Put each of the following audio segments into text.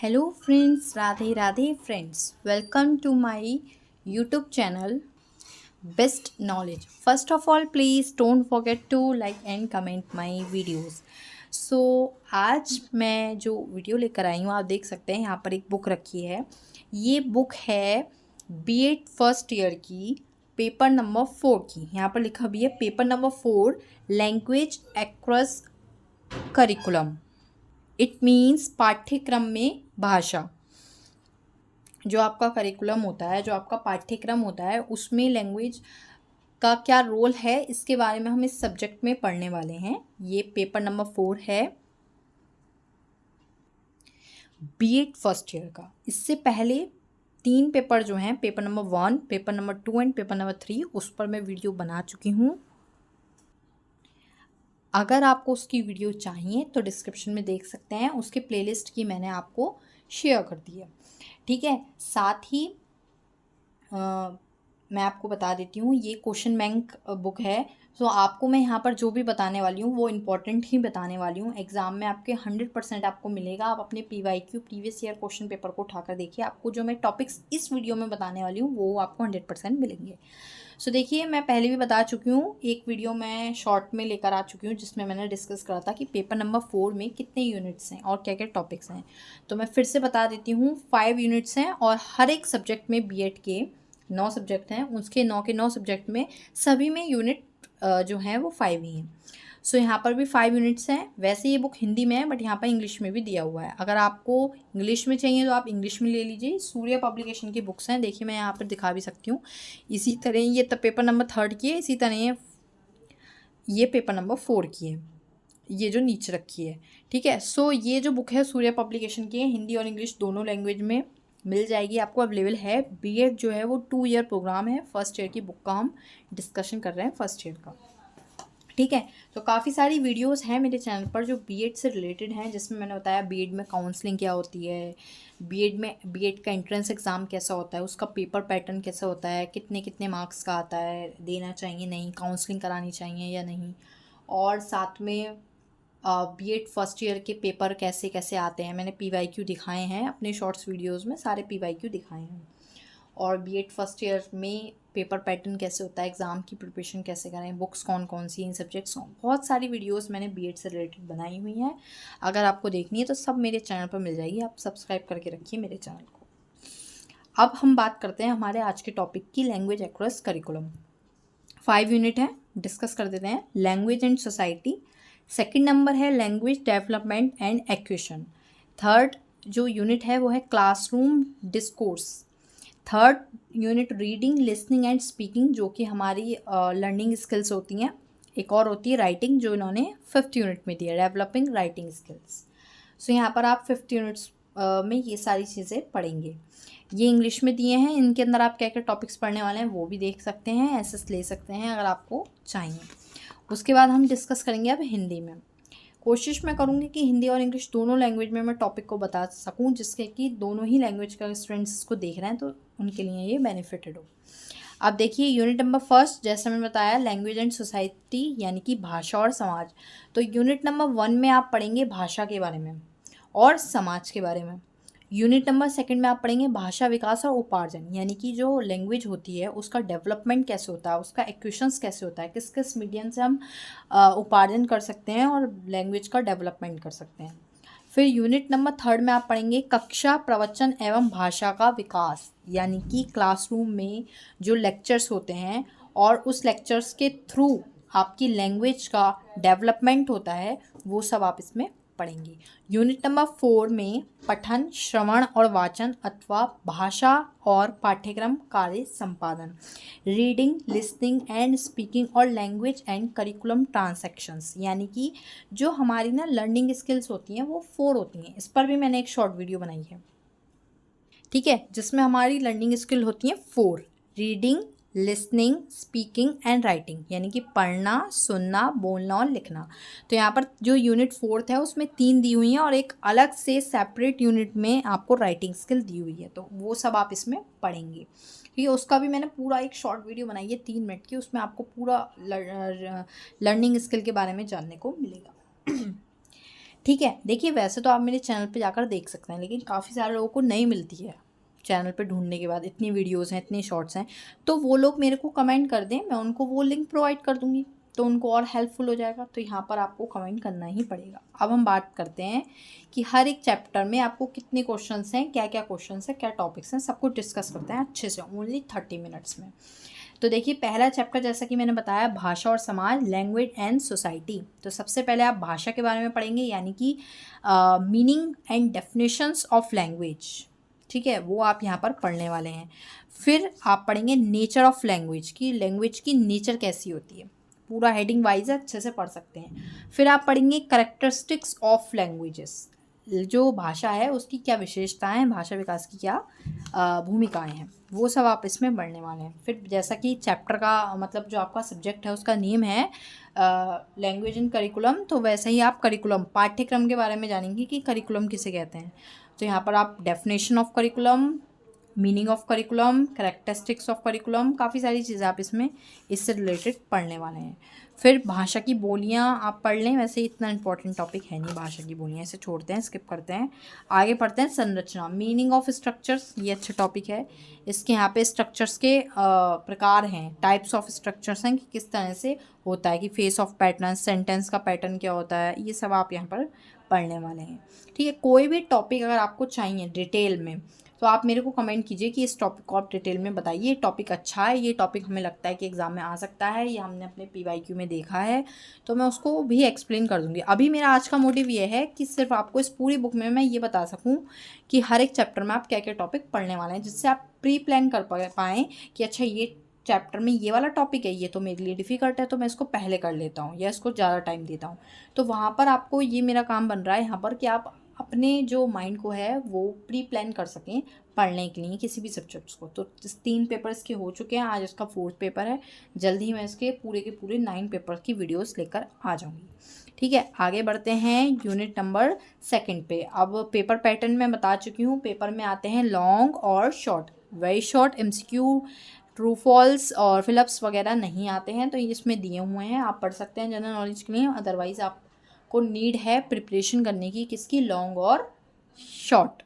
Hello friends, Radhe Radhe friends. Welcome to my YouTube channel Best Knowledge. First of all, please don't forget to like and comment my videos. So आज मैं जो video लेकर आई हूँ आप देख सकते हैं यहाँ पर एक बुक रखी है। ये बुक है B.Ed फर्स्ट ईयर की पेपर नंबर 4 की। यहाँ पर लिखा भी है paper number 4 language across curriculum. It means पाठ्यक्रम में भाषा। जो आपका करिकुलम होता है, जो आपका पाठ्यक्रम होता है, उसमें लैंग्वेज का क्या रोल है, इसके बारे में हम इस सब्जेक्ट में पढ़ने वाले हैं। ये पेपर नंबर 4 है B.Ed फर्स्ट ईयर का। इससे पहले 3 पेपर जो हैं, paper number 1, paper number 2 and paper number 3, उस पर मैं वीडियो बना चुकी हूँ। अगर आपको उसकी वीडियो चाहिए तो डिस्क्रिप्शन में देख सकते हैं, उसके प्लेलिस्ट की मैंने आपको शेयर कर दी है। ठीक है, साथ ही मैं आपको बता देती हूँ ये क्वेश्चन बैंक बुक है। तो आपको मैं यहाँ पर जो भी बताने वाली हूँ वो इम्पॉर्टेंट ही बताने वाली हूँ। एग्ज़ाम में आपके 100% आपको मिलेगा। आप अपने PYQ previous year question paper को उठाकर देखिए, आपको जो मैं टॉपिक्स इस वीडियो में बताने वाली हूँ वो आपको 100% मिलेंगे। सो देखिए, मैं पहले भी बता चुकी हूँ, एक वीडियो मैं शॉर्ट में लेकर आ चुकी हूँ जिसमें मैंने डिस्कस करा था कि पेपर नंबर 4 में कितने यूनिट्स हैं और क्या क्या टॉपिक्स हैं। तो मैं फिर से बता देती हूँ, 5 यूनिट्स हैं और हर एक सब्जेक्ट में B.Ed के 9 सब्जेक्ट हैं, उसके 9 के 9 सब्जेक्ट में सभी में यूनिट जो हैं वो 5 ही हैं। सो यहाँ पर भी 5 यूनिट्स हैं। वैसे ये बुक हिंदी में है बट यहाँ पर इंग्लिश में भी दिया हुआ है। अगर आपको इंग्लिश में चाहिए तो आप इंग्लिश में ले लीजिए। सूर्य पब्लिकेशन की बुक्स हैं, देखिए मैं यहाँ पर दिखा भी सकती हूँ। इसी तरह ये पेपर नंबर 3 की है, इसी तरह ये पेपर नंबर 4 की है, ये जो नीचे रखी है। ठीक है, सो ये जो बुक है सूर्य पब्लिकेशन की है, हिंदी और इंग्लिश दोनों लैंग्वेज में मिल जाएगी आपको, अवेलेबल है। B.Ed जो है वो 2 ईयर प्रोग्राम है। फर्स्ट ईयर की बुक का हम डिस्कशन कर रहे हैं, फर्स्ट ईयर का। ठीक है, तो काफ़ी सारी वीडियोस हैं मेरे चैनल पर जो B.Ed से रिलेटेड हैं, जिसमें मैंने बताया B.Ed में काउंसलिंग क्या होती है, B.Ed का एंट्रेंस एग्ज़ाम कैसा होता है, उसका पेपर पैटर्न कैसा होता है, कितने कितने मार्क्स का आता है, देना चाहिए नहीं, काउंसलिंग करानी चाहिए या नहीं, और साथ में B.Ed फर्स्ट ईयर के पेपर कैसे कैसे आते हैं। मैंने PYQ दिखाए हैं अपने शॉर्ट्स वीडियोज़ में, सारे PYQ दिखाए हैं। और B.Ed फर्स्ट ईयर में पेपर पैटर्न कैसे होता है, एग्ज़ाम की प्रिपरेशन कैसे करें, बुक्स कौन कौन सी, इन सब्जेक्ट्स, बहुत सारी वीडियोस मैंने B.Ed से रिलेटेड बनाई हुई हैं। अगर आपको देखनी है तो सब मेरे चैनल पर मिल जाएगी, आप सब्सक्राइब करके रखिए मेरे चैनल को। अब हम बात करते हैं हमारे आज के टॉपिक की, लैंग्वेज एक्रोस करिकुलम। 5 यूनिट है, डिस्कस कर देते हैं। Language and society, second number है language development and acquisition. Third जो यूनिट है वो है classroom discourse. Third unit reading listening and speaking, जो कि हमारी लर्निंग स्किल्स होती हैं। एक और होती है राइटिंग, जो इन्होंने 5th यूनिट में दिया, डेवलपिंग राइटिंग स्किल्स। सो यहाँ पर आप 5th यूनिट्स में ये सारी चीज़ें पढ़ेंगे। ये इंग्लिश में दिए हैं, इनके अंदर आप क्या क्या टॉपिक्स पढ़ने वाले हैं वो भी देख सकते हैं, SS ले सकते हैं अगर आपको चाहिए। उसके बाद हम डिस्कस करेंगे अब हिंदी में। कोशिश मैं करूँगी कि हिंदी और इंग्लिश दोनों लैंग्वेज में मैं टॉपिक को बता सकूँ, जिसके कि दोनों ही लैंग्वेज का स्टूडेंट्स इसको देख रहे हैं तो उनके लिए ये बेनिफिटेड हो। अब देखिए यूनिट नंबर 1, जैसे मैंने बताया, लैंग्वेज एंड सोसाइटी यानी कि भाषा और समाज। तो यूनिट नंबर 1 में आप पढ़ेंगे भाषा के बारे में और समाज के बारे में। यूनिट नंबर 2 में आप पढ़ेंगे भाषा विकास और उपार्जन, यानी कि जो लैंग्वेज होती है उसका डेवलपमेंट कैसे होता है, उसका एक्वेशंस कैसे होता है, किस किस मीडियम से हम उपार्जन कर सकते हैं और लैंग्वेज का डेवलपमेंट कर सकते हैं। फिर यूनिट नंबर 3 में आप पढ़ेंगे कक्षा प्रवचन एवं भाषा का विकास, यानी कि क्लासरूम में जो लेक्चर्स होते हैं और उस लेक्चर्स के थ्रू आपकी लैंग्वेज का डेवलपमेंट होता है, वो सब आप इसमें पढ़ेंगे। यूनिट नंबर 4 में पठन, श्रवण और वाचन अथवा भाषा और पाठ्यक्रम कार्य संपादन, रीडिंग लिसनिंग एंड स्पीकिंग और लैंग्वेज एंड करिकुलम ट्रांसैक्शंस, यानी कि जो हमारी ना लर्निंग स्किल्स होती हैं वो 4 होती हैं। इस पर भी मैंने एक शॉर्ट वीडियो बनाई है, ठीक है, जिसमें हमारी लर्निंग स्किल होती हैं 4, reading listening speaking and writing, यानी कि पढ़ना, सुनना, बोलना और लिखना। तो यहाँ पर जो यूनिट 4 है उसमें 3 दी हुई हैं और एक अलग से सेपरेट यूनिट में आपको राइटिंग स्किल दी हुई है, तो वो सब आप इसमें पढ़ेंगे। ठीक है, उसका भी मैंने पूरा एक शॉर्ट वीडियो बनाई है 3 मिनट की, उसमें आपको पूरा लर्निंग स्किल के बारे में जानने को मिलेगा। ठीक है। देखिए वैसे तो आप मेरे चैनल पे जाकर देख सकते हैं, लेकिन काफ़ी सारे लोगों को नहीं मिलती है चैनल पे ढूंढने के बाद, इतनी वीडियोस हैं, इतनी शॉर्ट्स हैं। तो वो लोग मेरे को कमेंट कर दें, मैं उनको वो लिंक प्रोवाइड कर दूँगी, तो उनको और हेल्पफुल हो जाएगा। तो यहाँ पर आपको कमेंट करना ही पड़ेगा। अब हम बात करते हैं कि हर एक चैप्टर में आपको कितने क्वेश्चंस हैं, क्या क्या क्वेश्चंस हैं, क्या टॉपिक्स हैं, सब कुछ डिस्कस करते हैं अच्छे से, ओनली 30 मिनट्स में। तो देखिए पहला चैप्टर जैसा कि मैंने बताया, भाषा और समाज, लैंग्वेज एंड सोसाइटी। तो सबसे पहले आप भाषा के बारे में पढ़ेंगे, यानी कि meaning and definitions of language. ठीक है, वो आप यहाँ पर पढ़ने वाले हैं। फिर आप पढ़ेंगे नेचर ऑफ लैंग्वेज, की लैंग्वेज की नेचर कैसी होती है, पूरा हेडिंग वाइज अच्छे से पढ़ सकते हैं। फिर आप पढ़ेंगे करेक्टरिस्टिक्स ऑफ लैंग्वेजेस, जो भाषा है उसकी क्या विशेषताएं हैं, भाषा विकास की क्या भूमिकाएं हैं, वो सब आप इसमें पढ़ने वाले हैं। फिर जैसा कि चैप्टर का मतलब जो आपका सब्जेक्ट है उसका नेम है लैंग्वेज इन करिकुलम, तो वैसे ही आप करिकुलम, पाठ्यक्रम के बारे में जानेंगे कि करिकुलम किसे कहते हैं। तो यहाँ पर आप definition of curriculum, meaning of curriculum, characteristics of curriculum, काफ़ी सारी चीज़ें आप इसमें इससे रिलेटेड पढ़ने वाले हैं। फिर भाषा की बोलियां आप पढ़ लें, वैसे इतना इंपॉर्टेंट टॉपिक है नहीं भाषा की बोलियां, इसे छोड़ते हैं, स्किप करते हैं। आगे पढ़ते हैं संरचना, मीनिंग ऑफ स्ट्रक्चर्स, ये अच्छा टॉपिक है। इसके यहाँ पे स्ट्रक्चर्स के प्रकार हैं, टाइप्स ऑफ स्ट्रक्चर्स हैं कि किस तरह से होता है, कि फेस ऑफ पैटर्न, सेंटेंस का पैटर्न क्या होता है, ये सब आप यहाँ पर पढ़ने वाले हैं। ठीक है, कोई भी टॉपिक अगर आपको चाहिए डिटेल में तो आप मेरे को कमेंट कीजिए कि इस टॉपिक को आप डिटेल में बताइए, ये टॉपिक अच्छा है, ये टॉपिक हमें लगता है कि एग्ज़ाम में आ सकता है, ये हमने अपने PYQ में देखा है, तो मैं उसको भी एक्सप्लेन कर दूँगी। अभी मेरा आज का मोटिव ये है कि सिर्फ आपको इस पूरी बुक में मैं ये बता सकूँ कि हर एक चैप्टर में आप क्या क्या टॉपिक पढ़ने वाले हैं, जिससे आप प्री प्लान कर पाएँ कि अच्छा ये चैप्टर में ये वाला टॉपिक है, ये तो मेरे लिए डिफ़िकल्ट है, तो मैं इसको पहले कर लेता हूँ या इसको ज़्यादा टाइम देता हूँ। तो वहाँ पर आपको ये मेरा काम बन रहा है यहाँ पर कि आप अपने जो माइंड को है वो प्री प्लान कर सकें पढ़ने के लिए किसी भी सब्जेक्ट्स को। तो 3 पेपर इसके हो चुके हैं, आज इसका 4th पेपर है। जल्दी ही मैं इसके पूरे के पूरे 9 पेपर की वीडियोस लेकर आ जाऊंगी। ठीक है, आगे बढ़ते हैं यूनिट नंबर 2 पे। अब पेपर पैटर्न मैं बता चुकी हूँ, पेपर में आते हैं लॉन्ग और short. Very short MCQ, true false और फिलअप्स वगैरह नहीं आते हैं, तो ये इसमें दिए हुए हैं, आप पढ़ सकते हैं जनरल नॉलेज के लिए। अदरवाइज़ आपको नीड है प्रिपरेशन करने की, किसकी, लॉन्ग और शॉर्ट।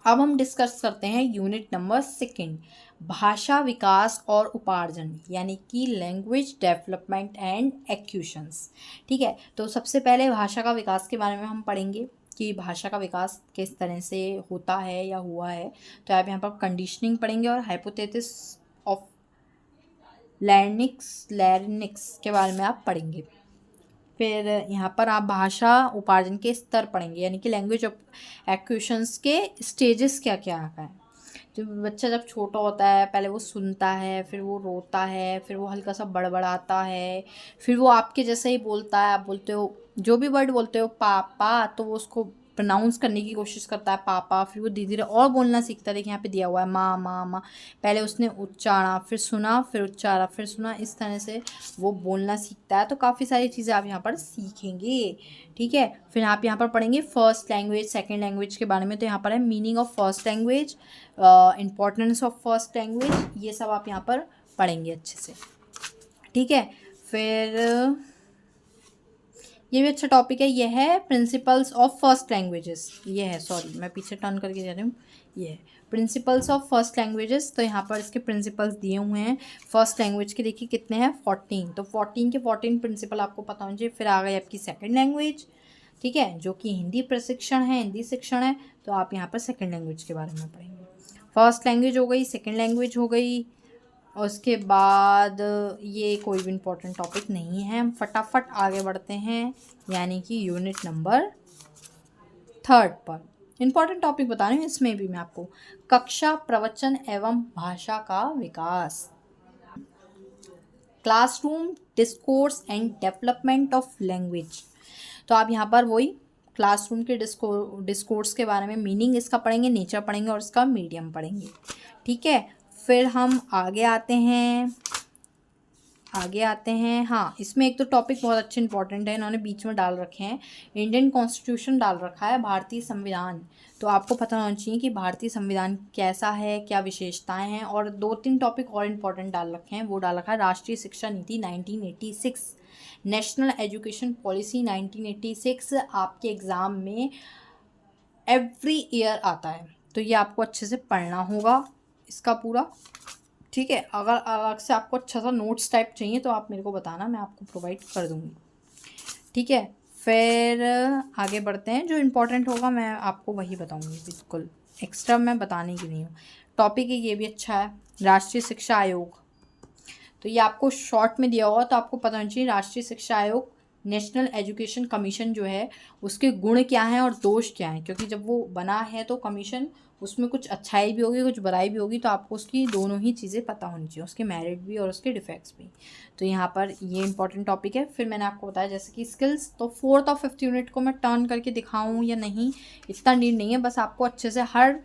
अब हम डिस्कस करते हैं यूनिट नंबर 2, भाषा विकास और उपार्जन, यानी कि लैंग्वेज डेवलपमेंट एंड एक्यूशंस। ठीक है, तो सबसे पहले भाषा का विकास के बारे में हम पढ़ेंगे कि भाषा का विकास किस तरह से होता है या हुआ है। तो आप यहाँ पर कंडीशनिंग पढ़ेंगे और हाइपोथेसिस ऑफ लैरिंक्स के बारे में आप पढ़ेंगे। फिर यहाँ पर आप भाषा उपार्जन के स्तर पढ़ेंगे, यानी कि लैंग्वेज एक्विजिशंस के स्टेजेस क्या क्या है। जब बच्चा जब छोटा होता है, पहले वो सुनता है, फिर वो रोता है, फिर वो हल्का सा बड़बड़ाता है, फिर वो आपके जैसे ही बोलता है, आप बोलते हो जो भी वर्ड बोलते हो पापा, तो वो उसको प्रोनाउंस करने की कोशिश करता है पापा, फिर वो धीरे धीरे और बोलना सीखता है। देखिए यहाँ पे दिया हुआ है माँ माँ माँ, पहले उसने उच्चारा, फिर सुना, फिर उच्चारा, फिर सुना, इस तरह से वो बोलना सीखता है। तो काफ़ी सारी चीज़ें आप यहाँ पर सीखेंगे। ठीक है, फिर आप यहाँ पर पढ़ेंगे फर्स्ट लैंग्वेज, सेकेंड लैंग्वेज के बारे में। तो यहाँ पर है meaning of first language, importance of first language, ये सब आप यहाँ पर पढ़ेंगे अच्छे से। ठीक है, फिर ये भी अच्छा टॉपिक है, ये है प्रिंसिपल्स ऑफ फर्स्ट लैंग्वेजेस। ये है, सॉरी मैं पीछे टर्न करके जा रही हूँ, ये है प्रिंसिपल्स ऑफ फर्स्ट लैंग्वेजेस। तो यहाँ पर इसके प्रिंसिपल्स दिए हुए हैं फर्स्ट लैंग्वेज के, देखिए कितने हैं, 14। तो 14 के 14 प्रिंसिपल आपको पता होना चाहिए। फिर आ गई आपकी सेकेंड लैंग्वेज, ठीक है, जो कि हिंदी प्रशिक्षण है, हिंदी शिक्षण है। तो आप यहाँ पर सेकेंड लैंग्वेज के बारे में पढ़ेंगे। फर्स्ट लैंग्वेज हो गई, सेकेंड लैंग्वेज हो गई, और उसके बाद ये कोई भी इम्पोर्टेंट टॉपिक नहीं है। हम फटाफट आगे बढ़ते हैं, यानी कि यूनिट नंबर 3 पर। इम्पोर्टेंट टॉपिक बता रही हूँ इसमें भी मैं आपको, कक्षा, प्रवचन एवं भाषा का विकास, classroom discourse and development of language. तो आप यहाँ पर वही क्लासरूम के डिस्कोर्स के बारे में, मीनिंग इसका पढ़ेंगे, नेचर पढ़ेंगे और इसका मीडियम पढ़ेंगे। ठीक है, फिर हम आगे आते हैं आगे आते हैं। हाँ, इसमें एक तो टॉपिक बहुत अच्छे इंपॉर्टेंट है, इन्होंने बीच में डाल रखे हैं। इंडियन कॉन्स्टिट्यूशन डाल रखा है, भारतीय संविधान। तो आपको पता होना चाहिए कि भारतीय संविधान कैसा है, क्या विशेषताएं हैं। और 2-3 टॉपिक और इम्पॉर्टेंट डाल रखे हैं। वो डाल रखा है राष्ट्रीय शिक्षा नीति 1986, नेशनल एजुकेशन पॉलिसी 1986। आपके एग्ज़ाम में एवरी ईयर आता है, तो ये आपको अच्छे से पढ़ना होगा इसका पूरा। ठीक है, अगर अलग से आपको अच्छा सा नोट्स टाइप चाहिए तो आप मेरे को बताना, मैं आपको प्रोवाइड कर दूँगी। ठीक है, फिर आगे बढ़ते हैं। जो इम्पोर्टेंट होगा मैं आपको वही बताऊँगी, बिल्कुल एक्स्ट्रा मैं बताने की नहीं हूँ। टॉपिक ये भी अच्छा है, राष्ट्रीय शिक्षा आयोग। तो ये आपको शॉर्ट में दिया होगा, तो आपको पता होना चाहिए राष्ट्रीय शिक्षा आयोग, नेशनल एजुकेशन कमीशन जो है, उसके गुण क्या हैं और दोष क्या हैं। क्योंकि जब वो बना है तो कमीशन, उसमें कुछ अच्छाई भी होगी, कुछ बुराई भी होगी, तो आपको उसकी दोनों ही चीज़ें पता होनी चाहिए, उसके मेरिट भी और उसके डिफेक्ट्स भी। तो यहाँ पर ये इंपॉर्टेंट टॉपिक है। फिर मैंने आपको बताया जैसे कि स्किल्स, तो 4th और 5th यूनिट को मैं टर्न करके दिखाऊँ या नहीं, इतना नीड नहीं है। बस आपको अच्छे से हर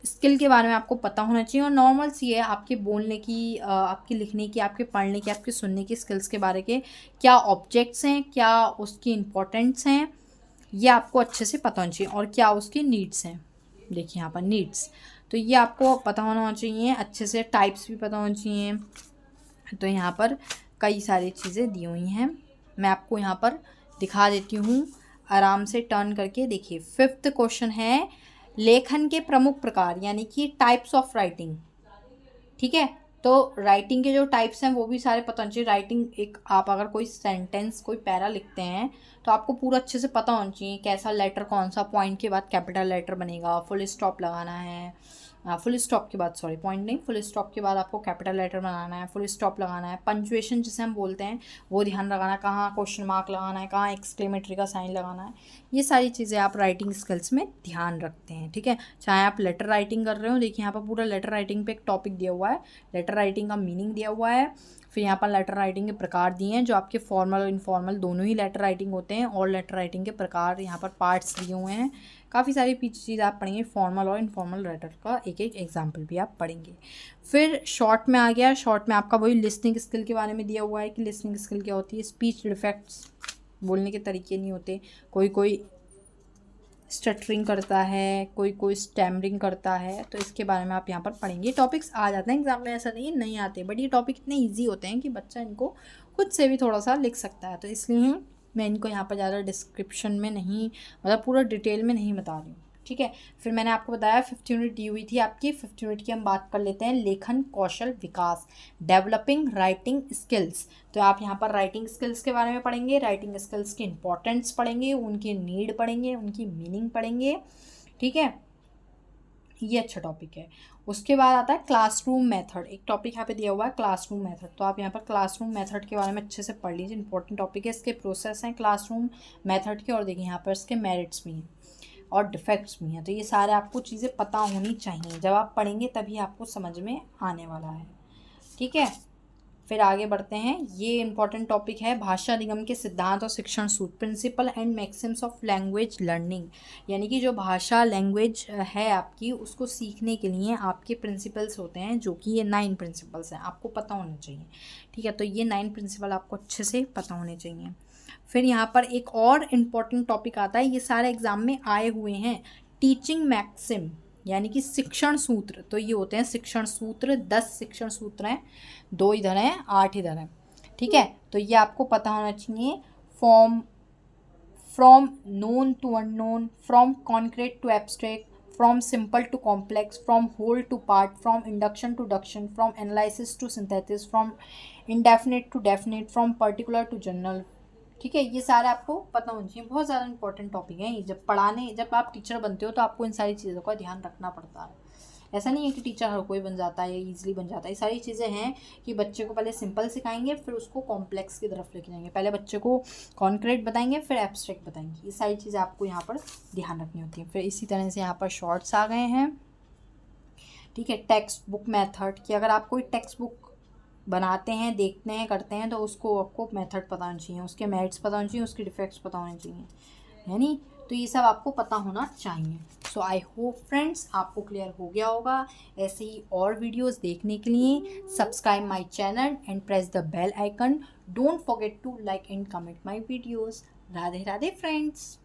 स्किल के बारे में आपको पता होना चाहिए। और नॉर्मल सी है, आपके बोलने की, आपके लिखने की, आपके पढ़ने की, आपके सुनने की स्किल्स के बारे के क्या ऑब्जेक्ट्स हैं, क्या उसकी इम्पोर्टेंस हैं, ये आपको अच्छे से पता होना चाहिए। और क्या उसकी नीड्स हैं, देखिए यहाँ पर नीड्स, तो ये आपको पता होना चाहिए अच्छे से। टाइप्स भी पता होना चाहिए। तो यहाँ पर कई सारी चीज़ें दी हुई हैं, मैं आपको यहाँ पर दिखा देती हूँ आराम से टर्न करके। देखिए 5th क्वेश्चन है, लेखन के प्रमुख प्रकार, यानी कि टाइप्स ऑफ राइटिंग। ठीक है, तो राइटिंग के जो टाइप्स हैं वो भी सारे पता होना चाहिए। राइटिंग, एक आप अगर कोई सेंटेंस, कोई पैरा लिखते हैं तो आपको पूरा अच्छे से पता होना चाहिए कैसा लेटर, कौन सा पॉइंट के बाद कैपिटल लेटर बनेगा, फुल स्टॉप लगाना है, फुल स्टॉप के बाद, सॉरी पॉइंट नहीं, फुल स्टॉप के बाद आपको कैपिटल लेटर बनाना है, फुल स्टॉप लगाना है, पंचुएशन जिसे हम बोलते हैं वो ध्यान लगाना है, कहाँ क्वेश्चन मार्क लगाना है, कहाँ एक्सक्लेमेटरी का साइन लगाना है। ये सारी चीज़ें आप राइटिंग स्किल्स में ध्यान रखते हैं। ठीक है, चाहे आप लेटर राइटिंग कर रहे हो, देखिए यहाँ पर पूरा लेटर राइटिंग पे एक टॉपिक दिया हुआ है, लेटर राइटिंग का मीनिंग दिया हुआ है। फिर यहाँ पर लेटर राइटिंग के प्रकार दिए हैं, जो आपके फॉर्मल और इनफॉर्मल दोनों ही लेटर राइटिंग होते हैं। और लेटर राइटिंग के प्रकार यहाँ पर पार्ट्स दिए हुए हैं। काफ़ी सारी चीज़ आप पढ़ेंगे, फॉर्मल और इनफॉर्मल लेटर का एक एक एग्जाम्पल भी आप पढ़ेंगे। फिर शॉर्ट में आ गया, शॉर्ट में आपका वही लिसनिंग स्किल के बारे में दिया हुआ है कि लिसनिंग स्किल क्या होती है। स्पीच डिफेक्ट्स, बोलने के तरीके नहीं होते, कोई स्टटरिंग करता है, कोई स्टैमरिंग करता है, तो इसके बारे में आप यहाँ पर पढ़ेंगे। टॉपिक्स आ जाते हैं एग्जाम में, ऐसा नहीं आते, बट ये टॉपिक इतने ईजी होते हैं कि बच्चा इनको खुद से भी थोड़ा सा लिख सकता है। तो इसलिए मैं इनको यहाँ पर ज़्यादा डिस्क्रिप्शन में नहीं, मतलब पूरा डिटेल में नहीं बता रही हूँ। ठीक है, फिर मैंने आपको बताया 5th यूनिट दी हुई थी आपकी। 5th यूनिट की हम बात कर लेते हैं, लेखन कौशल विकास, डेवलपिंग राइटिंग स्किल्स। तो आप यहाँ पर राइटिंग स्किल्स के बारे में पढ़ेंगे, राइटिंग स्किल्स की इंपॉर्टेंस पढ़ेंगे, उनकी नीड पढ़ेंगे, उनकी मीनिंग पढ़ेंगे। ठीक है, ये अच्छा टॉपिक है। उसके बाद आता है क्लासरूम मेथड, एक टॉपिक यहाँ पे दिया हुआ है क्लासरूम मेथड। तो आप यहाँ पर क्लासरूम मेथड के बारे में अच्छे से पढ़ लीजिए, इंपॉर्टेंट टॉपिक है। इसके प्रोसेस हैं क्लासरूम मेथड के, और देखिए यहाँ पर इसके मेरिट्स भी हैं और डिफेक्ट्स भी हैं। तो ये सारे आपको चीज़ें पता होनी चाहिए, जब आप पढ़ेंगे तभी आपको समझ में आने वाला है। ठीक है, फिर आगे बढ़ते हैं। ये इंपॉर्टेंट टॉपिक है, भाषा निगम के सिद्धांत और शिक्षण सूत्र, principle and maxims of language learning. यानी कि जो भाषा, लैंग्वेज है आपकी, उसको सीखने के लिए आपके प्रिंसिपल्स होते हैं, जो कि ये 9 प्रिंसिपल्स हैं, आपको पता होने चाहिए। ठीक है, तो ये 9 प्रिंसिपल आपको अच्छे से पता होने चाहिए। फिर यहाँ पर एक और इम्पॉर्टेंट टॉपिक आता है, ये सारे एग्जाम में आए हुए हैं, टीचिंग मैक्सिम, यानी कि शिक्षण सूत्र। तो ये होते हैं शिक्षण सूत्र, 10 शिक्षण सूत्र हैं, 2 इधर हैं, 8 इधर हैं। ठीक है, तो ये आपको पता होना चाहिए। From known to unknown, from concrete to abstract, from simple to complex, from whole to part, from induction to deduction, from analysis to synthesis, from indefinite to definite, from particular to general. ठीक है, ये सारे आपको पता होना चाहिए, बहुत ज़्यादा इंपॉर्टेंट टॉपिक है। जब आप टीचर बनते हो तो आपको इन सारी चीज़ों का ध्यान रखना पड़ता है। ऐसा नहीं है कि टीचर हर कोई बन जाता है या ईजिली बन जाता है। ये सारी चीज़ें हैं कि बच्चे को पहले सिंपल सिखाएंगे, फिर उसको कॉम्प्लेक्स की तरफ लेके जाएंगे। पहले बच्चे को कॉन्क्रीट बताएंगे, फिर एब्स्ट्रैक्ट बताएंगे। ये सारी चीज़ें आपको यहाँ पर ध्यान रखनी होती हैं। फिर इसी तरह से यहाँ पर शॉर्ट्स आ गए हैं। ठीक है, टेक्स्ट बुक मेथड, कि अगर आप कोई टेक्स्ट बुक बनाते हैं, देखते हैं, करते हैं, तो उसको आपको मेथड पता होना चाहिए, उसके मेरिट्स पता होने चाहिए, उसके डिफेक्ट्स पता होने चाहिए। यानी तो ये सब आपको पता होना चाहिए। सो आई होप फ्रेंड्स आपको क्लियर हो गया होगा। ऐसे ही और वीडियोस देखने के लिए subscribe my channel and press the bell icon. Don't forget to like and comment my videos. Radhe Radhe friends.